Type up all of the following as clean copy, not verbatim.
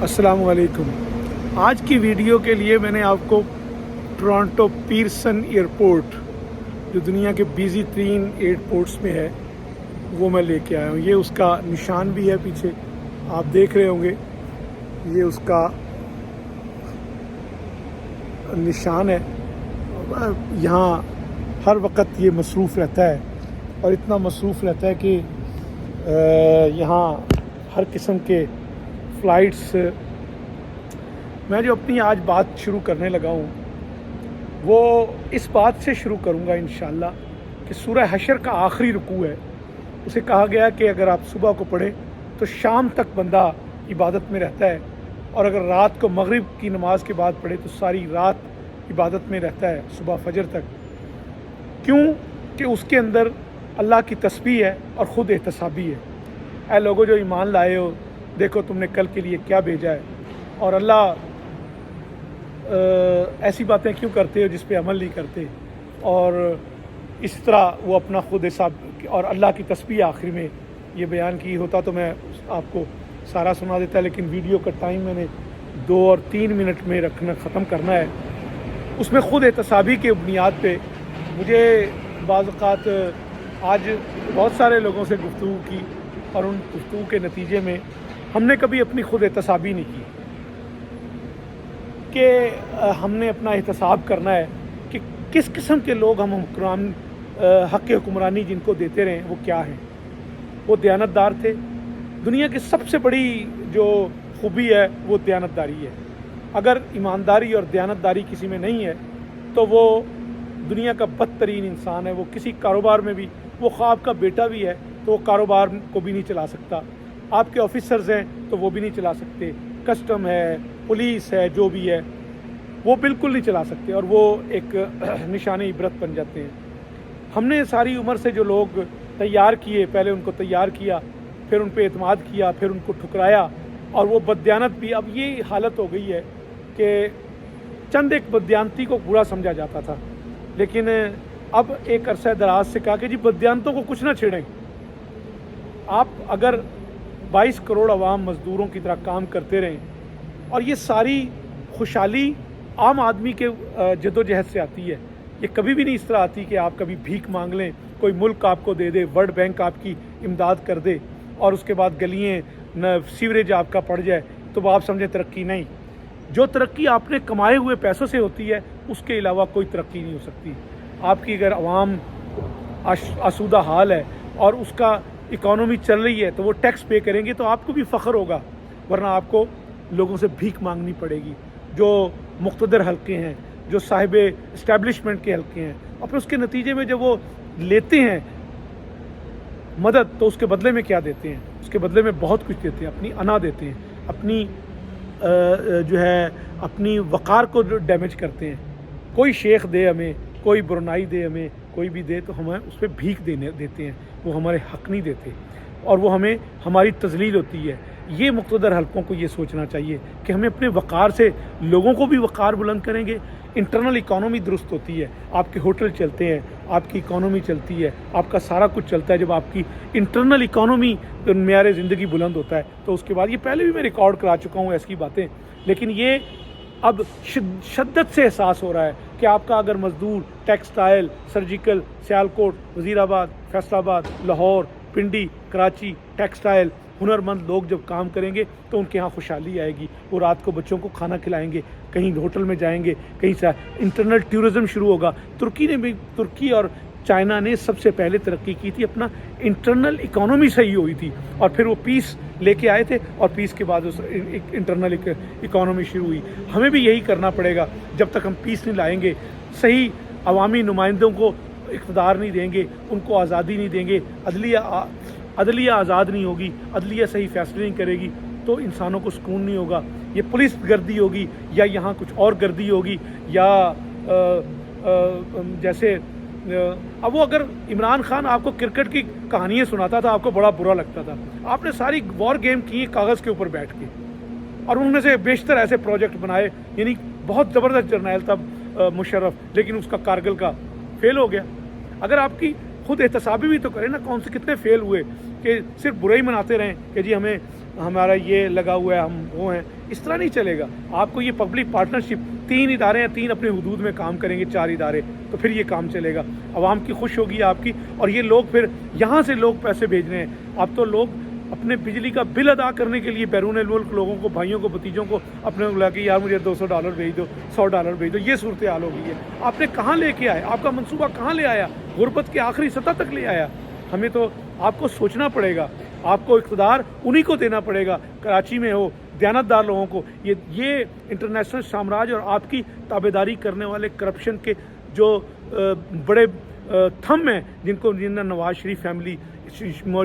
अस्सलाम वालेकुम। आज की वीडियो के लिए मैंने आपको टोरंटो पीरसन एयरपोर्ट, जो दुनिया के बिजी तीन एयरपोर्ट्स में है, वो मैं लेके आया हूँ। ये उसका निशान भी है, पीछे आप देख रहे होंगे, ये उसका निशान है। यहाँ हर वक्त ये मसरूफ़ रहता है और इतना मसरूफ़ रहता है कि यहाँ हर किस्म के फ़्लाइट्स। मैं जो अपनी आज बात शुरू करने लगा हूँ वो इस बात से शुरू करूँगा इंशाअल्लाह कि सूरह हशर का आखिरी रुकू है, उसे कहा गया कि अगर आप सुबह को पढ़ें तो शाम तक बंदा इबादत में रहता है, और अगर रात को मगरिब की नमाज के बाद पढ़े तो सारी रात इबादत में रहता है, सुबह फजर तक। क्यों? कि उसके अंदर अल्लाह की तस्बीह है और ख़ुद एहतसाबी है। ऐ लोगों जो ईमान लाए हो, देखो तुमने कल के लिए क्या भेजा है, और अल्लाह ऐसी बातें क्यों करते हो जिस पे अमल नहीं करते। और इस तरह वो अपना खुद हिसाब और अल्लाह की तस्बीह आखिर में ये बयान की होता तो मैं आपको सारा सुना देता, लेकिन वीडियो का टाइम मैंने 2 और 3 मिनट में ख़त्म करना है। उसमें ख़ुद एहतसाबी के बुनियाद पे मुझे बाज़ औक़ात आज बहुत सारे लोगों से गुफ्तगू की, और उन गुफ्तगू के नतीजे में हमने कभी अपनी ख़ुद एहतसाबी नहीं की कि हमने अपना एहतसाब करना है कि किस किस्म के लोग हम हुक्मरान हक़ हुक्मरानी जिनको देते रहे वो क्या हैं। वो दयानतदार थे। दुनिया की सबसे बड़ी जो खूबी है वो दयानतदारी है। अगर ईमानदारी और दयानतदारी किसी में नहीं है तो वो दुनिया का बदतरीन इंसान है। वो किसी कारोबार में भी, वो ख्वाब का बेटा भी है तो वो कारोबार को भी नहीं चला सकता। आपके ऑफिसर्स हैं तो वो भी नहीं चला सकते, कस्टम है, पुलिस है, जो भी है वो बिल्कुल नहीं चला सकते, और वो एक निशान इबरत बन जाते हैं। हमने सारी उम्र से जो लोग तैयार किए, पहले उनको तैयार किया, फिर उन पर एतमाद किया, फिर उनको ठुकराया, और वो बदयानत भी। अब ये हालत हो गई है कि चंद एक बदयानती को बुरा समझा जाता था, लेकिन अब एक अरसा दराज से कहा कि जी बदयानतों को कुछ ना छेड़ें। आप अगर 22 करोड़ अवाम मज़दूरों की तरह काम करते रहें, और ये सारी खुशहाली आम आदमी के जदोजहद से आती है। ये कभी भी नहीं इस तरह आती कि आप कभी भीख मांग लें, कोई मुल्क आपको दे दे, वर्ल्ड बैंक आपकी इमदाद कर दे, और उसके बाद गलियाँ न सीवरेज आपका पड़ जाए तो आप समझें तरक्की। नहीं, जो तरक्की आपने कमाए हुए पैसों से होती है उसके अलावा कोई तरक्की नहीं हो सकती। आपकी अगर आवाम आसूदा हाल है और उसका इकॉनमी चल रही है तो वो टैक्स पे करेंगे तो आपको भी फ़ख्र होगा, वरना आपको लोगों से भीख मांगनी पड़ेगी। जो मुक़्तदर हल्के हैं, जो साहिब इस्टेब्लिशमेंट के हल्के हैं, और फिर उसके नतीजे में जब वो लेते हैं मदद तो उसके बदले में क्या देते हैं? उसके बदले में बहुत कुछ देते हैं। अपनी अना देते हैं, अपनी जो है अपनी वक़ार को डैमेज करते हैं। कोई शेख दे हमें, कोई बुरनाई दे हमें, कोई भी दे तो हमें उस पर भीख देते हैं, वो हमारे हक़ नहीं देते, और वो हमें हमारी तज़लील होती है। ये मुक़्तदर हल्कों को ये सोचना चाहिए कि हमें अपने वक़ार से लोगों को भी वक़ार बुलंद करेंगे। इंटरनल इकॉनमी दुरुस्त होती है, आपके होटल चलते हैं, आपकी इकॉनमी चलती है, आपका सारा कुछ चलता है जब आपकी इंटरनल इकॉनमी मेयार ज़िंदगी बुलंद होता है। तो उसके बाद ये पहले भी मैं रिकॉर्ड करा चुका हूँ ऐसी बातें, लेकिन ये अब शिद्दत से एहसास हो रहा है कि आपका अगर मज़दूर टेक्सटाइल, सर्जिकल, सियालकोट, वज़ीराबाद, फैसलाबाद, लाहौर, पिंडी, कराची, टेक्सटाइल, हुनरमंद लोग जब काम करेंगे तो उनके यहाँ खुशहाली आएगी। वो रात को बच्चों को खाना खिलाएंगे, कहीं होटल में जाएंगे, कहीं से इंटरनल टूरिज़म शुरू होगा। तुर्की और चाइना ने सबसे पहले तरक्की की थी, अपना इंटरनल इकॉनमी सही हुई थी, और फिर वो पीस लेके आए थे, और पीस के बाद उस इंटरनल इकॉनमी शुरू हुई। हमें भी यही करना पड़ेगा। जब तक हम पीस नहीं लाएंगे, सही अवामी नुमाइंदों को इक़्तिदार नहीं देंगे, उनको आज़ादी नहीं देंगे, अदलिया आज़ाद नहीं होगी, अदलिया सही फैसले नहीं करेगी, तो इंसानों को सुकून नहीं होगा। ये पुलिस गर्दी होगी, या यहाँ कुछ और गर्दी होगी, या जैसे अब वो अगर इमरान खान आपको क्रिकेट की कहानियाँ सुनाता था आपको बड़ा बुरा लगता था। आपने सारी वॉर गेम की कागज़ के ऊपर बैठ के, और उनमें से बेशतर ऐसे प्रोजेक्ट बनाए, यानी बहुत ज़बरदस्त जर्नैल था मुशर्रफ, लेकिन उसका कारगिल का फेल हो गया। अगर आपकी खुद एहतसाबी भी तो करें ना, कौन से कितने फेल हुए कि सिर्फ बुराई मनाते रहें कि जी हमें ہمارا یہ لگا ہوا ہے، ہم وہ ہیں، اس طرح نہیں چلے گا. آپ کو یہ پبلک پارٹنرشپ، 3 ادارے ہیں، 3 اپنے حدود میں کام کریں گے، 4 ادارے، تو پھر یہ کام چلے گا. عوام کی خوش ہوگی آپ کی، اور یہ لوگ پھر یہاں سے لوگ پیسے بھیج رہے ہیں. اب تو لوگ اپنے بجلی کا بل ادا کرنے کے لیے بیرون ملک لوگوں کو، بھائیوں کو، بھتیجوں کو اپنے بلا کے یار مجھے $200 بھیج دو، $100 بھیج دو. یہ صورتحال ہو گئی ہے. آپ نے کہاں لے کے آئے؟ آپ کا منصوبہ کہاں لے آیا؟ غربت کے آخری سطح تک لے آیا. ہمیں تو آپ کو سوچنا پڑے گا. آپ کو اقتدار انہی کو دینا پڑے گا، کراچی میں ہو، دیانتدار لوگوں کو. یہ انٹرنیشنل سامراج اور آپ کی تابعداری کرنے والے کرپشن کے جو بڑے تھم ہیں، جن میں نواز شریف فیملی،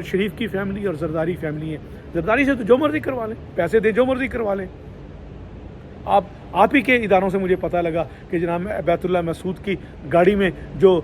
شریف کی فیملی اور زرداری فیملی ہیں. زرداری سے تو جو مرضی کروا لیں، پیسے دیں، جو مرضی کروا لیں. آپ ہی کے اداروں سے مجھے پتہ لگا کہ جناب بیت اللہ مسعود کی گاڑی میں جو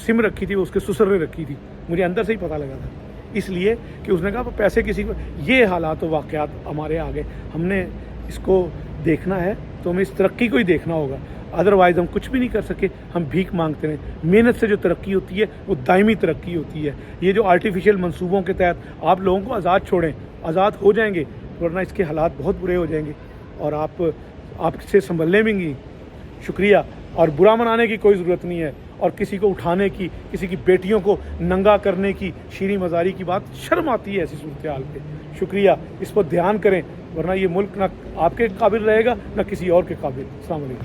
سم رکھی تھی، اس کے سسر نے رکھی تھی. مجھے اندر سے ہی پتہ لگا تھا، اس لیے کہ اس نے کہا پیسے کسی کو. یہ حالات و واقعات ہمارے آگے، ہم نے اس کو دیکھنا ہے تو ہمیں اس ترقی کو ہی دیکھنا ہوگا. ادروائز ہم کچھ بھی نہیں کر سکے. ہم بھیک مانگتے رہیں. محنت سے جو ترقی ہوتی ہے وہ دائمی ترقی ہوتی ہے. یہ جو آرٹیفیشیل منصوبوں کے تحت آپ لوگوں کو آزاد چھوڑیں، آزاد ہو جائیں گے، ورنہ اس کے حالات بہت برے ہو جائیں گے اور آپ سے سنبھلنے بھی گی. شکریہ. اور برا منانے کی کوئی ضرورت نہیں ہے، اور کسی کو اٹھانے کی، کسی کی بیٹیوں کو ننگا کرنے کی، شیریں مزاری کی بات شرم آتی ہے ایسی صورتحال پہ. شکریہ. اس پر دھیان کریں، ورنہ یہ ملک نہ آپ کے قابل رہے گا نہ کسی اور کے قابل. السلام علیکم.